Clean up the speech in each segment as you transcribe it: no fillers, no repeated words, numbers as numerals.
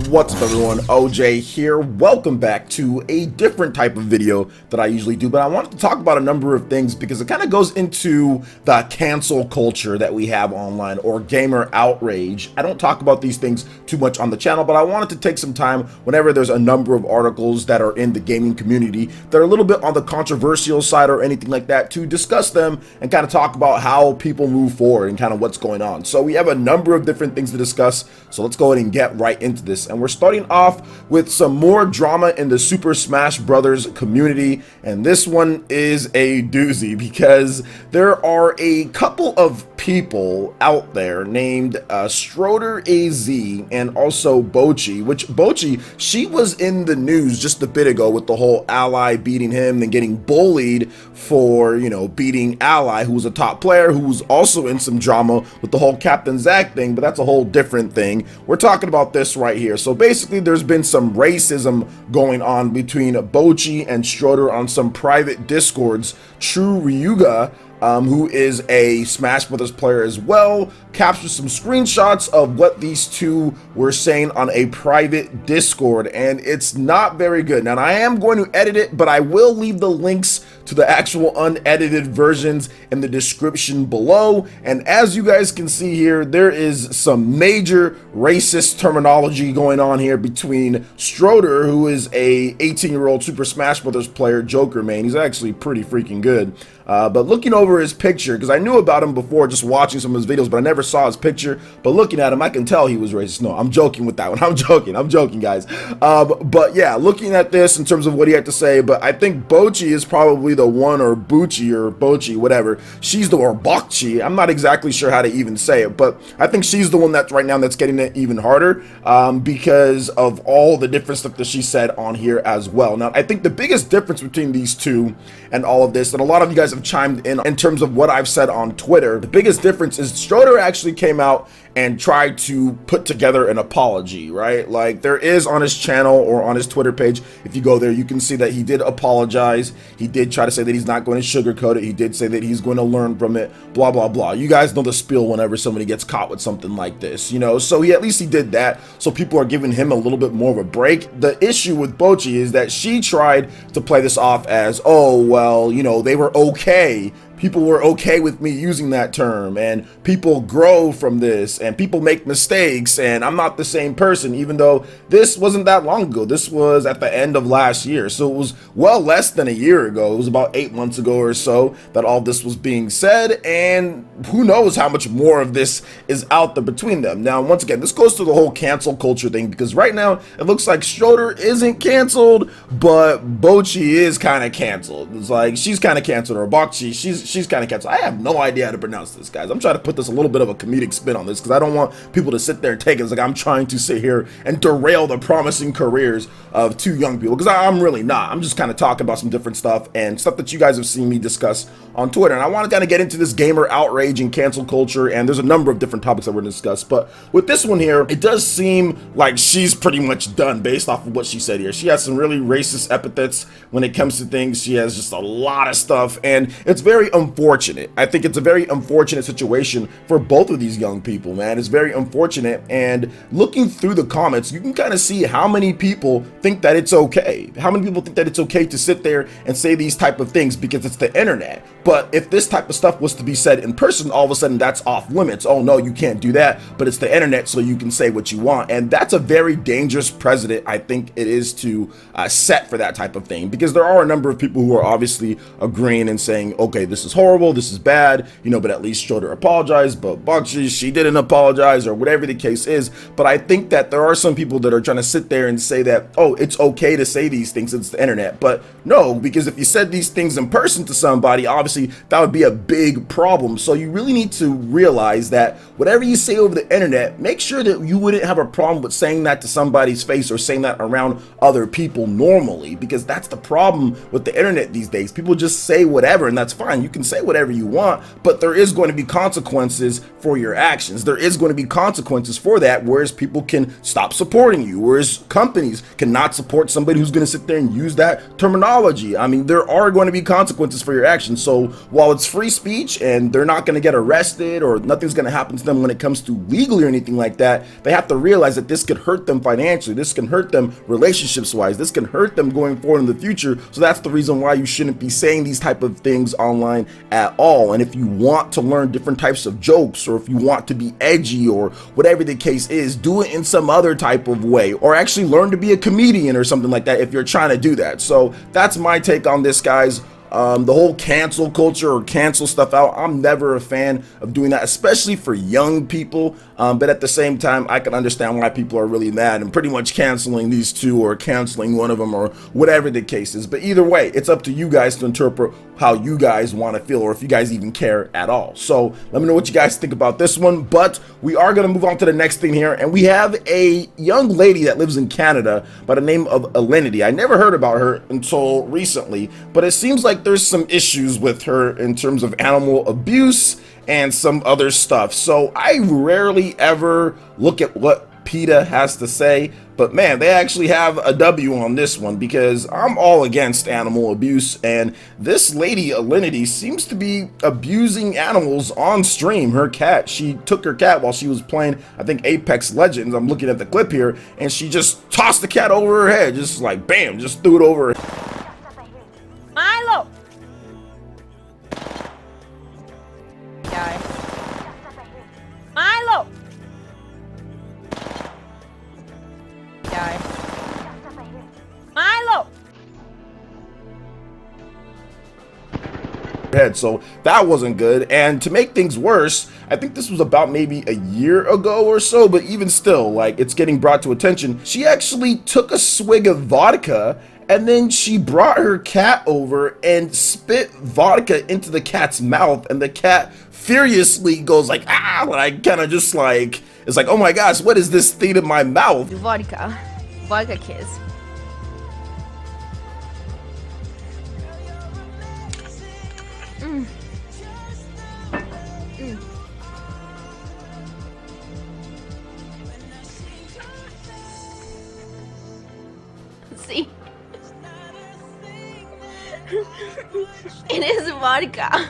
What's up everyone, OJ here. Welcome back to a different type of video that I usually do, but I wanted to talk about a number of things because it kind of goes into the cancel culture that we have online, or gamer outrage. I don't talk about these things too much on the channel, but I wanted to take some time whenever there's a number of articles that are in the gaming community that are a little bit on the controversial side or anything like that to discuss them and kind of talk about how people move forward and kind of what's going on. So we have a number of different things to discuss, so let's go ahead and get right into this. And we're starting off with some more drama in the Super Smash Brothers community, and this one is a doozy because there are a couple of people out there named Schroeder AZ and also Bochi, which Bochi, she was in the news just a bit ago with the whole Ally beating him and getting bullied for, you know, beating Ally, who was a top player, who was also in some drama with the whole Captain Zack thing, but that's a whole different thing. We're talking about this right here. So basically there's been some racism going on between Bochi and Schroeder on some private discords. True Ryuga, who is a Smash Brothers player as well, captured some screenshots of what these two were saying on a private Discord, and it's not very good. Now, I am going to edit it, but I will leave the links to the actual unedited versions in the description below. And as you guys can see here, there is some major racist terminology going on here between Schroeder, who is a 18-year-old Super Smash Brothers player, Joker main. He's actually pretty freaking good. But looking over his picture, because I knew about him before just watching some of his videos, but I never saw his picture. But looking at him, I can tell he was racist. No, I'm joking with that one. I'm joking, guys. But yeah, looking at this in terms of what he had to say, but I think Bochi is probably the one, or Bucci or Bochi, whatever. She's the, or Bokchi. I'm not exactly sure how to even say it, but I think she's the one that's right now that's getting it even harder because of all the different stuff that she said on here as well. Now, I think the biggest difference between these two and all of this, and a lot of you guys have chimed in terms of what I've said on Twitter, the biggest difference is Schroeder actually came out and tried to put together an apology, right? Like, there is on his channel or on his Twitter page, if you go there, you can see that he did apologize. He did try to say that he's not going to sugarcoat it. He did say that he's going to learn from it, blah, blah, blah. You guys know the spiel whenever somebody gets caught with something like this, you know? So at least he did that. So people are giving him a little bit more of a break. The issue with Bochi is that she tried to play this off as, oh, well, you know, they were okay. People were okay with me using that term, and people grow from this, and people make mistakes, and I'm not the same person, even though this wasn't that long ago. This was at the end of last year, so it was well less than a year ago. It was about 8 months ago or so that all this was being said, and who knows how much more of this is out there between them. Now, once again, this goes to the whole cancel culture thing, because right now it looks like Schroeder isn't canceled, but Bochi is kind of canceled. It's like she's kind of canceled, or Bokchi, she's kind of canceled. I have no idea how to pronounce this, guys. I'm trying to put this a little bit of a comedic spin on this because I don't want people to sit there and take it as like I'm trying to sit here and derail the promising careers of two young people, because I'm really not. I'm just kind of talking about some different stuff and stuff that you guys have seen me discuss on Twitter, and I want to kind of get into this gamer outrage and cancel culture, and there's a number of different topics that we're going to discuss. But with this one here, it does seem like she's pretty much done based off of what she said here. She has some really racist epithets when it comes to things. She has just a lot of stuff, and it's very unfortunate. I think it's a very unfortunate situation for both of these young people, man. It's very unfortunate, and looking through the comments, you can kind of see how many people think that it's okay. How many people think that it's okay to sit there and say these type of things because it's the internet. But if this type of stuff was to be said in person, all of a sudden that's off limits. Oh no, you can't do that, but it's the internet, so you can say what you want. And that's a very dangerous precedent, I think it is, to set for that type of thing, because there are a number of people who are obviously agreeing and saying, okay, this is horrible, this is bad, you know, but at least Schroeder apologized, but Bokchi, she didn't apologize, or whatever the case is. But I think that there are some people that are trying to sit there and say that, oh, it's okay to say these things, it's the internet. But no, because if you said these things in person to somebody, obviously that would be a big problem. So you really need to realize that whatever you say over the internet, make sure that you wouldn't have a problem with saying that to somebody's face or saying that around other people normally, because that's the problem with the internet these days. People just say whatever, and that's fine. You can say whatever you want, but there is going to be consequences for your actions. There is going to be consequences for that, whereas people can stop supporting you, whereas companies cannot support somebody who's going to sit there and use that terminology. I mean, there are going to be consequences for your actions. So while it's free speech and they're not going to get arrested or nothing's going to happen to them when it comes to legally or anything like that, they have to realize that this could hurt them financially, this can hurt them relationships wise, this can hurt them going forward in the future. So that's the reason why you shouldn't be saying these type of things online at all. And if you want to learn different types of jokes, or if you want to be edgy or whatever the case is, do it in some other type of way, or actually learn to be a comedian or something like that if you're trying to do that. So that's my take on this, guys. The whole cancel culture or cancel stuff out, I'm never a fan of doing that, especially for young people. But at the same time, I can understand why people are really mad and pretty much canceling these two or canceling one of them or whatever the case is. But either way, it's up to you guys to interpret how you guys want to feel, or if you guys even care at all. So let me know what you guys think about this one. But we are going to move on to the next thing here, and we have a young lady that lives in Canada by the name of Alinity. I never heard about her until recently, but it seems like there's some issues with her in terms of animal abuse and some other stuff. So I rarely ever look at what PETA has to say, but man, they actually have a W on this one, because I'm all against animal abuse, and this lady Alinity seems to be abusing animals on stream. Her cat, she took her cat while she was playing, I think, Apex Legends. I'm looking at the clip here, and she just tossed the cat over her head, just like bam, just threw it over her head. Milo! Guy. Milo! Guy. Milo! Head. So that wasn't good. And to make things worse, I think this was about maybe a year ago or so, but even still, like, it's getting brought to attention. She actually took a swig of vodka, and then she brought her cat over and spit vodka into the cat's mouth, and the cat furiously goes like, ah, like kind of just like, it's like, oh my gosh, what is this thing in my mouth? Vodka. Vodka kiss. See? It is vodka.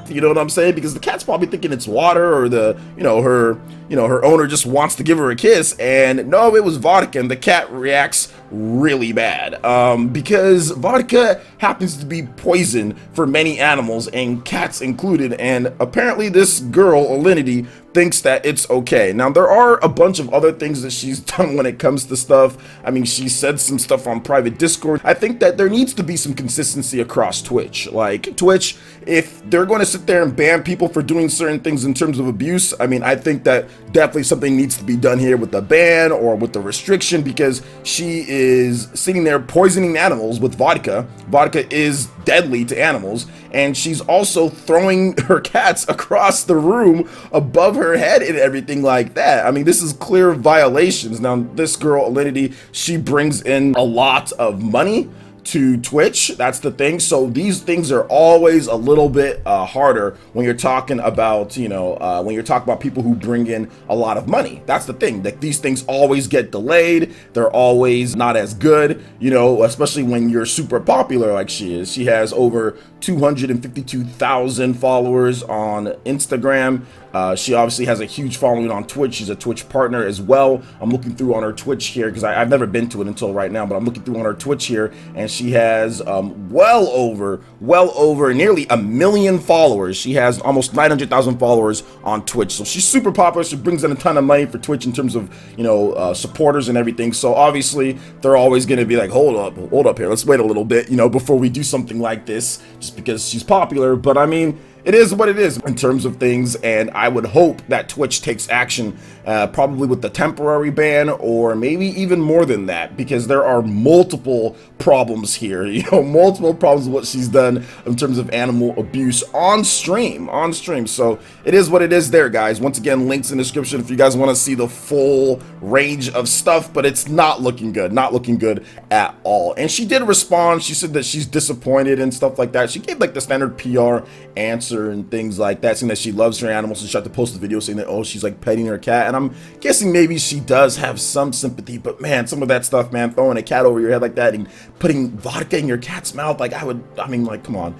You know what I'm saying? Because the cat's probably thinking it's water, or the, her owner just wants to give her a kiss, and no, it was vodka, and the cat reacts really bad, because vodka happens to be poison for many animals, and cats included, and apparently this girl, Alinity, thinks that it's okay. Now, there are a bunch of other things that she's done when it comes to stuff. I mean, she said some stuff on private Discord. I think that there needs to be some consistency across Twitch. Like, Twitch, if they're going to sit there and ban people for doing certain things in terms of abuse, I mean, I think that definitely something needs to be done here with the ban or with the restriction, because she is sitting there poisoning animals with vodka. Vodka is deadly to animals, and she's also throwing her cats across the room above her head and everything like that. I mean, this is clear violations. Now, this girl, Alinity, she brings in a lot of money to Twitch. That's the thing. So these things are always a little bit harder when you're talking about, when you're talking about people who bring in a lot of money. That's the thing. That these things always get delayed. They're always not as good, especially when you're super popular like she is. She has over 252,000 followers on Instagram. She obviously has a huge following on Twitch. She's a Twitch partner as well. I'm looking through on her Twitch here, because I've never been to it until right now, but I'm looking through on her Twitch here, and she has well over nearly 1 million followers. She has almost 900,000 followers on Twitch. So she's super popular. She brings in a ton of money for Twitch in terms of, supporters and everything. So obviously they're always going to be like, hold up here. Let's wait a little bit, before we do something like this, just because she's popular. But I mean, it is what it is in terms of things, and I would hope that Twitch takes action, probably with the temporary ban, or maybe even more than that, because there are multiple problems here, multiple problems with what she's done in terms of animal abuse on stream, so it is what it is there, guys. Once again, links in the description if you guys want to see the full range of stuff, but it's not looking good at all. And she did respond. She said that she's disappointed and stuff like that. She gave like the standard PR answer and things like that, saying that she loves her animals, and she had to post the video saying that, oh, she's like petting her cat. And I'm guessing maybe she does have some sympathy, but man, some of that stuff, man, throwing a cat over your head like that and putting vodka in your cat's mouth, like I mean, like, come on.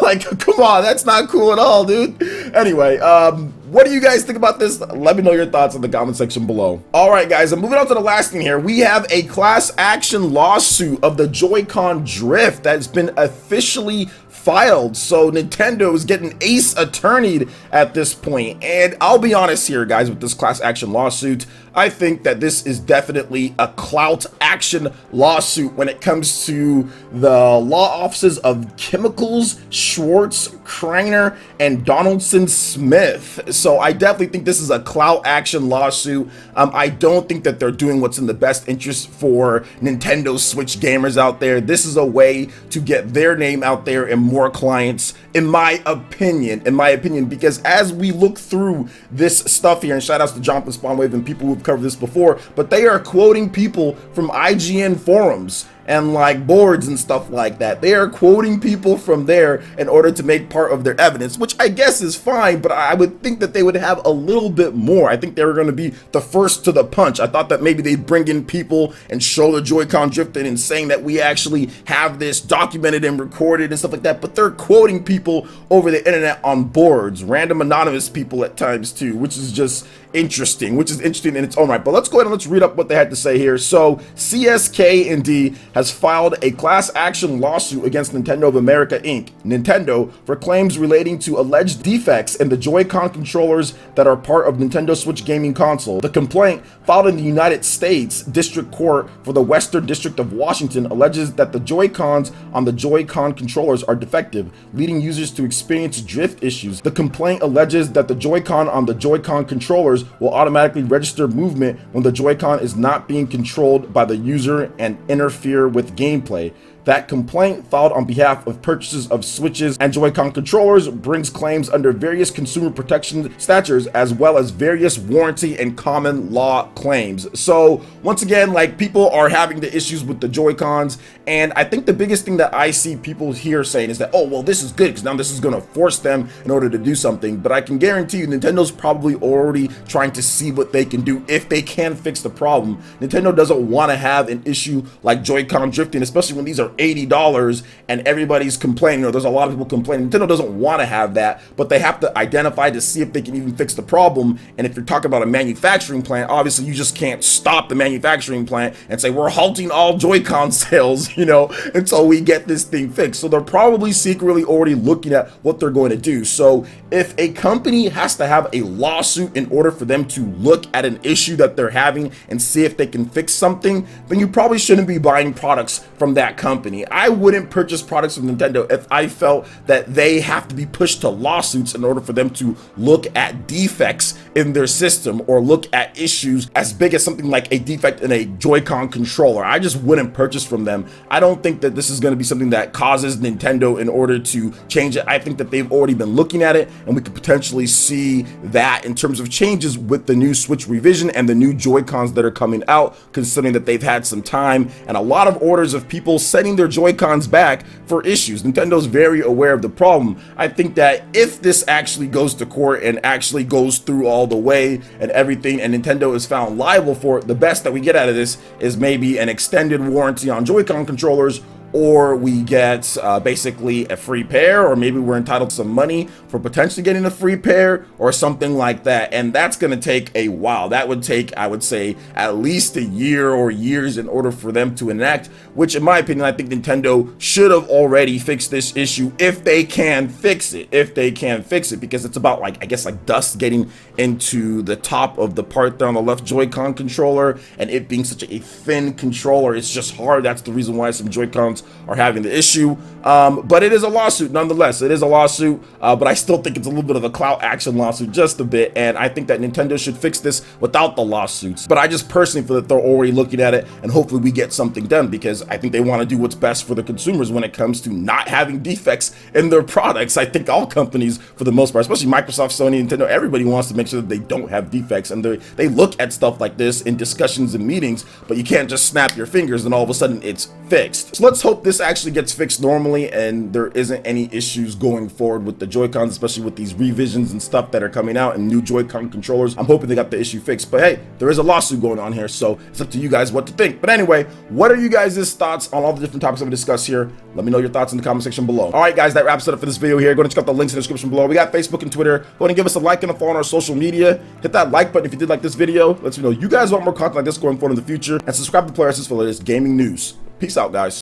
Like, come on, that's not cool at all, dude. Anyway, what do you guys think about this? Let me know your thoughts in the comment section below. All right, guys, I'm moving on to the last thing here. We have a class action lawsuit of the Joycon drift that's been officially filed. So Nintendo is getting ace attorneyed at this point. And I'll be honest here, guys, with this class action lawsuit, I think that this is definitely a clout action lawsuit when it comes to the law offices of Chemicals, Schwartz, Kreiner, and Donaldson Smith. So I definitely think this is a clout action lawsuit. I don't think that they're doing what's in the best interest for Nintendo Switch gamers out there. This is a way to get their name out there and more clients, in my opinion, because as we look through this stuff here, and shout outs to Jonathan Spawnwave and people who've covered this before, but they are quoting people from IGN forums and like boards and stuff like that. They are quoting people from there in order to make part of their evidence, which I guess is fine, but I would think that they would have a little bit more. I think they were going to be the first to the punch. I thought that maybe they'd bring in people and show the Joy-Con drifting and saying that we actually have this documented and recorded and stuff like that, but they're quoting people over the internet on boards, random anonymous people at times too, which is just interesting, in its own right. But let's go ahead and let's read up what they had to say here. So CSK&D has filed a class action lawsuit against Nintendo of America Inc., Nintendo, for claims relating to alleged defects in the Joy-Con controllers that are part of Nintendo Switch gaming console. The complaint, filed in the United States District Court for the Western District of Washington, alleges that the Joy-Cons on the Joy-Con controllers are defective, leading users to experience drift issues. The complaint alleges that the Joy-Con on the Joy-Con controllers will automatically register movement when the Joy-Con is not being controlled by the user and interfere with gameplay. That complaint, filed on behalf of purchases of Switches and Joy-Con controllers, brings claims under various consumer protection statutes as well as various warranty and common law claims. So once again, like, people are having the issues with the Joy-Cons, and I think the biggest thing that I see people here saying is that, oh, well, this is good because now this is going to force them in order to do something. But I can guarantee you Nintendo's probably already trying to see what they can do if they can fix the problem. Nintendo doesn't want to have an issue like Joy-Con drifting, especially when these are $80 and everybody's complaining, or there's a lot of people complaining. Nintendo doesn't want to have that, but they have to identify to see if they can even fix the problem. And if you're talking about a manufacturing plant, obviously you just can't stop the manufacturing plant and say we're halting all Joy-Con sales, until we get this thing fixed. So they're probably secretly already looking at what they're going to do. So if a company has to have a lawsuit in order for them to look at an issue that they're having and see if they can fix something, then you probably shouldn't be buying products from that company. I wouldn't purchase products from Nintendo if I felt that they have to be pushed to lawsuits in order for them to look at defects in their system or look at issues as big as something like a defect in a Joy-Con controller. I just wouldn't purchase from them. I don't think that this is going to be something that causes Nintendo in order to change it. I think that they've already been looking at it, and we could potentially see that in terms of changes with the new Switch revision and the new Joy-Cons that are coming out, considering that they've had some time and a lot of orders of people sending their Joy-Cons back for issues. Nintendo's very aware of the problem. I think that if this actually goes to court and actually goes through all the way and everything, and Nintendo is found liable for it, the best that we get out of this is maybe an extended warranty on Joy-Con controllers, or we get basically a free pair, or maybe we're entitled to some money for potentially getting a free pair or something like that. And that's going to take a while. That would take, I would say, at least a year or years in order for them to enact, which in my opinion, I think Nintendo should have already fixed this issue if they can fix it, because it's about, like, I guess, like dust getting into the top of the part there on the left Joy-Con controller, and it being such a thin controller, it's just hard. That's the reason why some Joy-Cons accounts are having the issue. But it is a lawsuit nonetheless. It is a lawsuit, but I still think it's a little bit of a clout action lawsuit, just a bit, and I think that Nintendo should fix this without the lawsuits. But I just personally feel that they're already looking at it, and hopefully we get something done, because I think they want to do what's best for the consumers when it comes to not having defects in their products. I think all companies, for the most part, especially Microsoft, Sony, Nintendo, everybody wants to make sure that they don't have defects, and they look at stuff like this in discussions and meetings, but you can't just snap your fingers and all of a sudden it's fixed. So let's hope this actually gets fixed normally and there isn't any issues going forward with the Joy-Cons, especially with these revisions and stuff that are coming out and new Joy-Con controllers. I'm hoping they got the issue fixed, but hey, there is a lawsuit going on here, so it's up to you guys what to think. But anyway, what are you guys' thoughts on all the different topics I'm gonna discuss here? Let me know your thoughts in the comment section below. All right, guys, that wraps it up for this video here. Go and check out the links in the description below. We got Facebook and Twitter. Go ahead and give us a like and a follow on our social media. Hit that like button if you did like this video. Let me know you guys want more content like this going forward in the future, and subscribe to PlayerEssence for the latest gaming news. Peace out, guys.